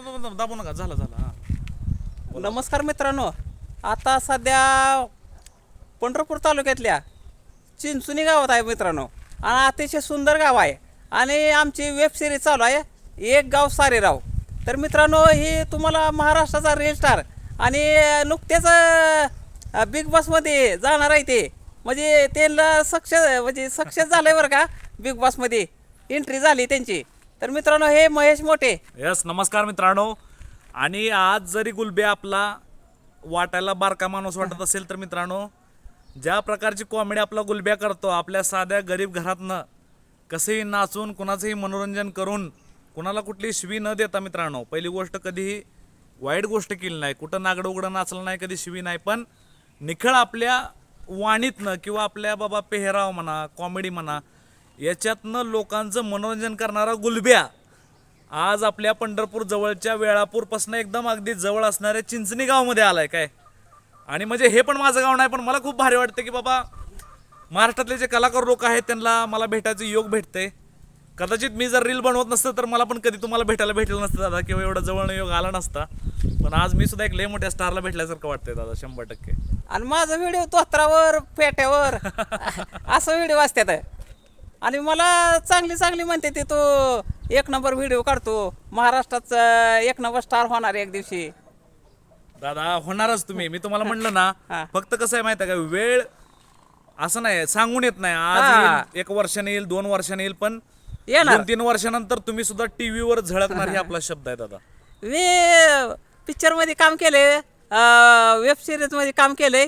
दाबू नका. झालं झालं. हा नमस्कार मित्रांनो, आता सध्या पंढरपूर तालुक्यातल्या चिंचुनी गावात आहे मित्रांनो, आणि अतिशय सुंदर गाव आहे. आणि आमची वेब सिरीज चालू आहे, एक गाव सारे राव. तर मित्रांनो, ही तुम्हाला महाराष्ट्राचा रील स्टार आणि नुकतेच बिग बॉसमध्ये जाणार आहे ते, म्हणजे त्यांना सक्सेस झालं आहे बरं का. बिग बॉसमध्ये एंट्री झाली त्यांची. तर मित्रांनो, हे महेश मोठे. यस, नमस्कार मित्रांनो. आणि आज जरी गुलब्या आपला वाटायला बारका माणूस वाटत असेल तर मित्रांनो, ज्या प्रकारची कॉमेडी आपला गुलब्या करतो, आपल्या साध्या गरीब घरातनं कसेही नाचून कुणाचंही मनोरंजन करून कुणाला कुठली शिवी न देता मित्रांनो, पहिली गोष्ट कधीही वाईट गोष्ट केली नाही, कुठं नागडं उघडं नाचलं नाही, कधी शिवी नाही, पण निखळ आपल्या वाणीतनं किंवा आपल्या बाबा पेहराव म्हणा, कॉमेडी म्हणा, याच्यातनं लोकांचं मनोरंजन करणारा गुलब्या आज आपल्या पंढरपूर जवळच्या वेळापूरपासून एकदम अगदी जवळ असणाऱ्या चिंचणी गावामध्ये आलाय काय. आणि म्हणजे हे पण माझं गाव नाही, पण मला खूप भारी वाटतं की बाबा महाराष्ट्रातले जे कलाकार लोक आहेत त्यांना मला भेटायचं योग भेटतंय. कदाचित मी जर रील बनवत नसतं तर मला पण कधी तुम्हाला भेटायला भेटलं नसतं दादा, किंवा एवढं जवळनं योग आला नसता. पण आज मी सुद्धा एक लय मोठ्या स्टारला भेटल्यासारखं वाटतंय दादा, 100%. आणि माझा व्हिडिओ तोत्रावर पेट्यावर असं व्हिडिओ असतात. आणि मला चांगली म्हणते ते, तो एक नंबर व्हिडिओ काढतो, महाराष्ट्राचा एक नंबर स्टार होणार एक दिवशी. दादा होणारच तुम्ही. मी तुम्हाला म्हणलं ना, हा. फक्त कसं आहे माहिती आहे का, वेळ असं नाही सांगून येत नाही. आज हा. येईल, 1 वर्षाने येईल, 2 वर्षाने येईल, पण येणार. 2-3 वर्षानंतर तुम्ही सुद्धा टीव्हीवर झळकणार, हे आपला शब्द आहे दादा. मी पिक्चरमध्ये काम केले, वेब सिरीजमध्ये काम केले,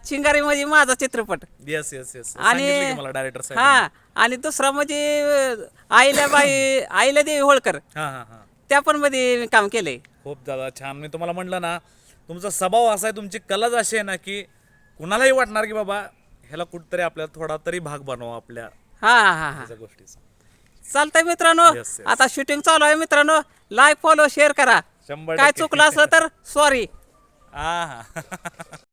चिंगारीमध्ये माझा चित्रपट. Yes yes yes. आणि मला डायरेक्टर साहेब. हा, आणि दुसरा म्हणजे आईला देवी होळकर, हा हा हा. त्या पण मध्ये मी काम केले. खूप दादा छान. मी तुम्हाला म्हणलं ना, तुमचा स्वभाव असा आहे, तुमची कलाच अशी आहे ना की कुणालाही वाटणार की बाबा ह्याला कुठतरी आपल्याला थोडा तरी भाग बनवा आपल्या हा गोष्टीचा. चालतंय मित्रांनो. Yes, yes. आता शूटिंग चालू आहे मित्रांनो, लाईक फॉलो शेअर करा. 100% काय चुकलं असलं तर सॉरी. हा हा